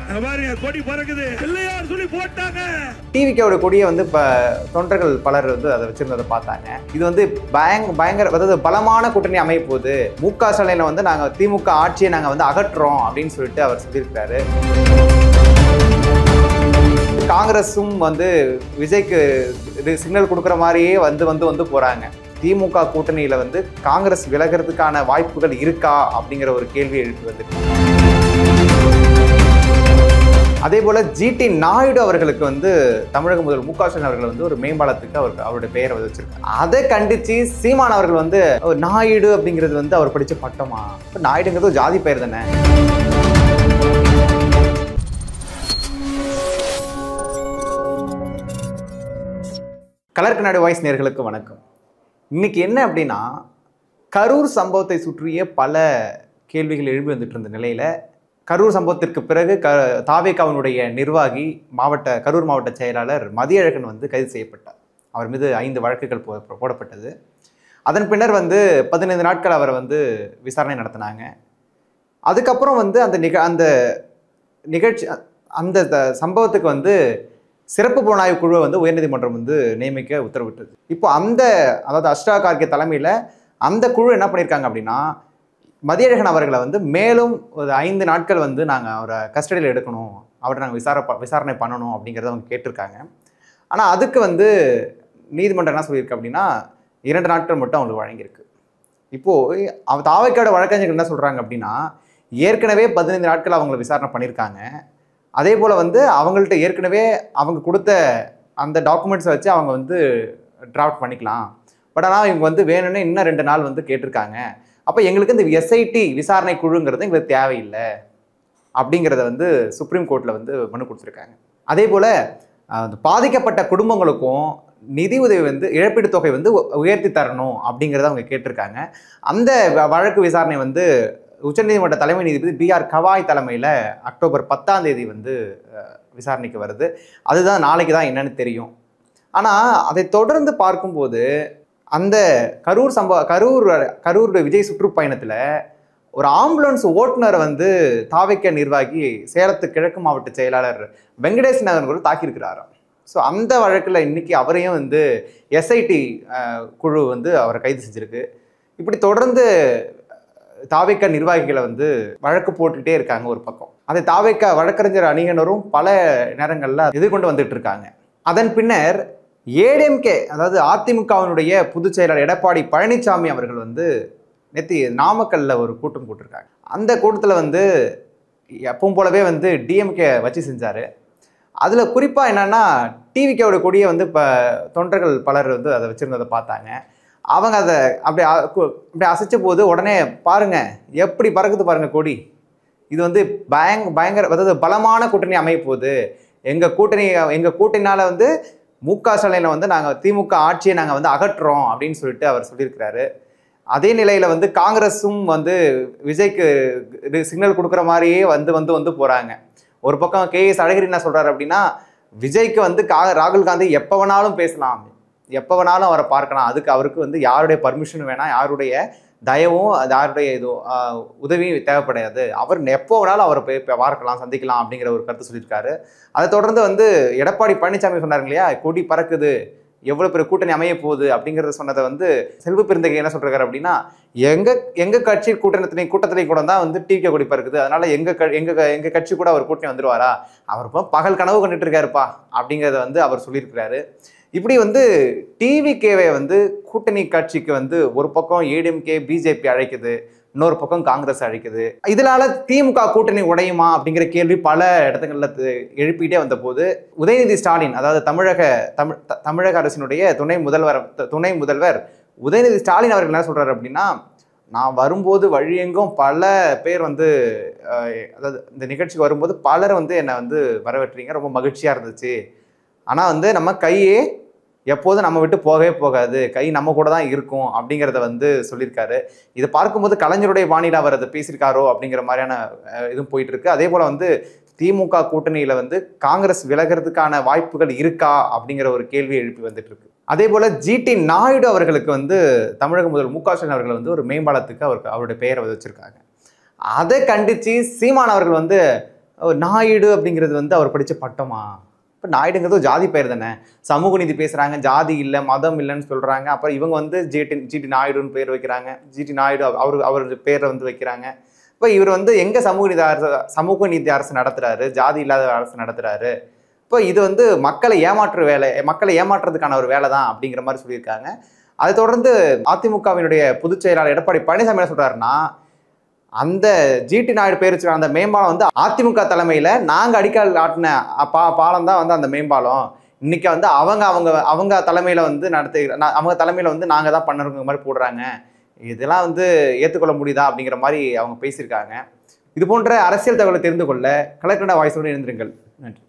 பாருங்க கொடி பறக்குது பிள்ளையார் சொல்லி போட்டாங்க. டிவிக்கோட கொடியை வந்து இப்போ தொண்டர்கள் பலர் வந்து அதை வச்சிருந்ததை பார்த்தாங்க. இது வந்து பயங்கர அதாவது பலமான கூட்டணி அமைய போகுது. முக ஸ்டாலினை வந்து நாங்கள் திமுக ஆட்சியை நாங்கள் வந்து அகற்றுறோம் அப்படின்னு சொல்லிட்டு அவர் சொல்லியிருக்கிறாரு. காங்கிரஸும் வந்து விஜய்க்கு சிக்னல் கொடுக்குற மாதிரியே வந்து போறாங்க. திமுக கூட்டணியில வந்து காங்கிரஸ் விலகிறதுக்கான வாய்ப்புகள் இருக்கா அப்படிங்கிற ஒரு கேள்வி எழுப்பி வந்துருக்கு. அதே போல ஜிடி நாயுடு அவர்களுக்கு வந்து தமிழக முதல்வர் முக ஸ்டாலின் அவர்கள் வந்து ஒரு மேம்பாலத்துக்கு அவருடைய பெயரை வச்சிருக்காங்க. அதை கண்டிச்சு சீமான் அவர்கள் வந்து நாயுடு அப்படிங்கிறது வந்து அவர் படிச்ச பட்டமா? நாயுடுங்கிறது ஒரு ஜாதி பெயர் தானே. கலர் கண்ணாடி வாய்ஸ் நேயர்களுக்கு வணக்கம். இன்னைக்கு என்ன அப்படின்னா, கரூர் சம்பவத்தை சுற்றிய பல கேள்விகள் எழுப்பி வந்துட்டு இருந்த நிலையில கரூர் சம்பவத்திற்கு பிறகு தாவேகாவினுடைய நிர்வாகி கரூர் மாவட்ட செயலாளர் மதியழகன் வந்து கைது செய்யப்பட்டார். அவர் மீது 5 வழக்குகள் போடப்பட்டது. அதன் பின்னர் வந்து 15 நாட்கள் அவரை வந்து விசாரணை நடத்தினாங்க. அதுக்கப்புறம் வந்து அந்த நிகழ்ச்சி அந்த சம்பவத்துக்கு வந்து சிறப்பு புலனாய்வு குழுவை வந்து உயர்நீதிமன்றம் வந்து நியமிக்க உத்தரவிட்டது. இப்போ அதாவது அஷ்டா கார்கே தலைமையில் அந்த குழு என்ன பண்ணியிருக்காங்க அப்படின்னா, மதியழகன் அவர்களை வந்து மேலும் ஒரு 5 நாட்கள் வந்து நாங்கள் அவரை கஸ்டடியில் எடுக்கணும், அவரை நாங்கள் விசாரணை பண்ணணும் அப்படிங்கிறத அவங்க கேட்டிருக்காங்க. ஆனால் அதுக்கு வந்து நீதிமன்றம் என்ன சொல்லியிருக்கு அப்படின்னா 2 நாட்கள் மட்டும் அவங்களுக்கு வழங்கியிருக்கு. இப்போது தாவேக்காவோட வழக்கறிஞர்கள் என்ன சொல்கிறாங்க அப்படின்னா, ஏற்கனவே 15 நாட்கள் அவங்களை விசாரணை பண்ணியிருக்காங்க. அதே போல் வந்து அவங்கள்ட்ட ஏற்கனவே அவங்க கொடுத்த அந்த டாக்குமெண்ட்ஸை வச்சு அவங்க வந்து டிராஃப்ட் பண்ணிக்கலாம். பட் ஆனால் இவங்க வந்து வேணும்னு இன்னும் 2 நாள் வந்து கேட்டிருக்காங்க. அப்போ எங்களுக்கு இந்த எஸ்ஐடி விசாரணை குழுங்கிறது எங்களுக்கு தேவையில்லை அப்படிங்கிறத வந்து சுப்ரீம் கோர்ட்டில் வந்து மனு கொடுத்துருக்காங்க. அதே போல் பாதிக்கப்பட்ட குடும்பங்களுக்கும் நிதி உதவி வந்து இழப்பீடு தொகை வந்து உயர்த்தி தரணும் அப்படிங்கிறத அவங்க கேட்டிருக்காங்க. அந்த வழக்கு விசாரணை வந்து உச்சநீதிமன்ற தலைமை நீதிபதி BR கவாய் தலைமையில் அக்டோபர் 10ஆம் தேதி வந்து விசாரணைக்கு வருது. அதுதான் நாளைக்கு தான் என்னன்னு தெரியும். ஆனால் அதை தொடர்ந்து பார்க்கும்போது அந்த கரூர் விஜய் சுற்றுப்பயணத்தில் ஒரு ஆம்புலன்ஸ் ஓட்டுநரை வந்து தாவேக்கா நிர்வாகி சேலத்து கிழக்கு மாவட்ட செயலாளர் வெங்கடேசன் அவர்கள் தாக்கியிருக்கிறாராம். ஸோ அந்த வழக்கில் இன்னைக்கு அவரையும் வந்து எஸ்ஐடி குழு வந்து அவரை கைது செஞ்சிருக்கு. இப்படி தொடர்ந்து தாவேக்கா நிர்வாகிகளை வந்து வழக்கு போட்டுக்கிட்டே இருக்காங்க ஒரு பக்கம். அதை தாவேக்கா வழக்கறிஞர் அணியினரும் பல நேரங்களில் எதிர்கொண்டு வந்துட்டு இருக்காங்க. அதன் பின்னர் ஏடிஎம்கே அதாவது அதிமுகவினுடைய பொதுச் செயலாளர் எடப்பாடி பழனிசாமி அவர்கள் வந்து நேற்று நாமக்கல்ல ஒரு கூட்டம் போட்டிருக்காங்க. அந்த கூட்டத்தில் வந்து எப்பவும் போலவே வந்து டிஎம்கே வச்சு செஞ்சார். அதில் குறிப்பாக என்னென்னா, டிவிக்கோட கொடியை வந்து இப்போ தொண்டர்கள் பலர் வந்து அதை வச்சுருந்ததை பார்த்தாங்க. அவங்க அதை அப்படி அசைச்ச போது உடனே பாருங்க எப்படி பறக்குது பாருங்க கொடி. இது வந்து பயங்கர அதாவது பலமான கூட்டணி அமைய போகுது. எங்கள் கூட்டணினால வந்து முக ஸ்டாலினை வந்து நாங்கள் திமுக ஆட்சியை நாங்கள் வந்து அகற்றுறோம் அப்படின்னு சொல்லிட்டு அவர் சொல்லியிருக்கிறாரு. அதே நிலையில் வந்து காங்கிரஸும் வந்து விஜய்க்கு சிக்னல் கொடுக்குற மாதிரியே வந்து போகிறாங்க. ஒரு பக்கம் KS அழகிரி என்ன சொல்கிறாரு அப்படின்னா, விஜய்க்கு வந்து ராகுல் காந்தி எப்போ வேணாலும் பேசலாம், எப்போ வேணாலும் அவரை பார்க்கலாம், அவருக்கு வந்து யாருடைய பர்மிஷன் வேணாம், யாருடைய தயவும் யாருடைய உதவியும் தேவைப்படாது, அவர் எப்போ வேணாலும் அவரை போய் பார்க்கலாம், சந்திக்கலாம் அப்படிங்கிற ஒரு கருத்து சொல்லியிருக்காரு. அதை தொடர்ந்து வந்து எடப்பாடி பழனிசாமி சொன்னாருங்க இல்லையா, கொடி பறக்குது, எவ்வளோ பெரிய கூட்டணி அமைய போகுது அப்படிங்கிறத சொன்னதை வந்து செல்வ பெருந்தகை என்ன சொல்றாரு அப்படின்னா, எங்க கட்சி கூட்டத்திலையும் கூட தான் வந்து டிவிக்கே கொடி பறக்குது, அதனால எங்க கட்சி கூட அவர் கூட்டணி வந்துருவாரா, அவர் பகல் கனவு கண்டுட்டு இருக்காருப்பா அப்படிங்கிறத வந்து அவர் சொல்லியிருக்கிறாரு. இப்படி வந்து டிவிகேவை வந்து கூட்டணி கட்சிக்கு வந்து ஒரு பக்கம் ஏடிஎம்கே பிஜேபி அழைக்குது, இன்னொரு பக்கம் காங்கிரஸ் அழைக்குது. இதனால திமுக கூட்டணி உடையுமா அப்படிங்கிற கேள்வி பல இடத்துங்கள்ல எழுப்பிட்டே வந்த போது உதயநிதி ஸ்டாலின் அதாவது தமிழக அரசினுடைய துணை முதல்வர் உதயநிதி ஸ்டாலின் அவர்கள் என்ன சொல்றாரு அப்படின்னா, நான் வரும்போது வழியெங்கும் பல பேர் வந்து அதாவது இந்த நிகழ்ச்சிக்கு வரும்போது பலர் வந்து என்னை வந்து வரவேற்றீங்க, ரொம்ப மகிழ்ச்சியா இருந்துச்சு, ஆனால் வந்து நம்ம கையே எப்போதும் நம்ம விட்டு போகவே போகாது, கை நம்ம கூட தான் இருக்கும் அப்படிங்கிறத வந்து சொல்லியிருக்காரு. இதை பார்க்கும்போது கலைஞருடைய பாணியில் அவர் அதை பேசியிருக்காரோ அப்படிங்கிற மாதிரியான இதுவும் போயிட்டு இருக்கு. அதே போல் வந்து திமுக கூட்டணியில் வந்து காங்கிரஸ் விலகிறதுக்கான வாய்ப்புகள் இருக்கா அப்படிங்கிற ஒரு கேள்வி எழுப்பி வந்துட்டு இருக்கு. அதே போல் ஜிடி நாயுடு அவர்களுக்கு வந்து தமிழக முதல்வர் முக ஸ்டாலின் அவர்கள் வந்து ஒரு மேம்பாலத்துக்கு அவருடைய பெயரை வச்சிருக்காங்க. அதை கண்டித்து சீமான் அவர்கள் வந்து நாயுடு அப்படிங்கிறது வந்து அவர் படித்த பட்டமா? இப்போ நாயுடுங்கிறது ஒரு ஜாதி பெயர் தானே. சமூக நீதி பேசுகிறாங்க, ஜாதி இல்லை மதம் இல்லைன்னு சொல்கிறாங்க. அப்புறம் இவங்க வந்து ஜிடி நாயுடுன்னு பேர் வைக்கிறாங்க. ஜிடி நாயுடு அவர் பேரை வந்து வைக்கிறாங்க. இப்போ இவர் வந்து எங்கே சமூக நீதி அரசு நடத்துகிறாரு, ஜாதி இல்லாத அரசு நடத்துகிறாரு. இப்போ இது வந்து மக்களை ஏமாற்றுறதுக்கான ஒரு வேலை தான் அப்படிங்கிற மாதிரி சொல்லியிருக்காங்க. அதை தொடர்ந்து அதிமுகவினுடைய பொதுச் செயலாளர் எடப்பாடி பழனிசாமி என்ன சொல்கிறாருன்னா, அந்த ஜிடி நாயுடு பேர் வச்சுருக்க அந்த மேம்பாலம் வந்து அதிமுக தலைமையில் நாங்கள் அடிக்கல் நாட்டின பாலம் தான் வந்து அந்த மேம்பாலம். இன்னைக்கு வந்து அவங்க தலைமையில் வந்து அவங்க தலைமையில் வந்து நாங்கள் தான் பண்ணுறோங்கிற மாதிரி போடுறாங்க. இதெல்லாம் வந்து ஏற்றுக்கொள்ள முடியுதா அப்படிங்கிற மாதிரி அவங்க பேசியிருக்காங்க. இது போன்ற அரசியல் தகவலை தெரிந்து கொள்ள கலெக்டர் வாய்ஸோடு இணைந்திருங்கள். நன்றி.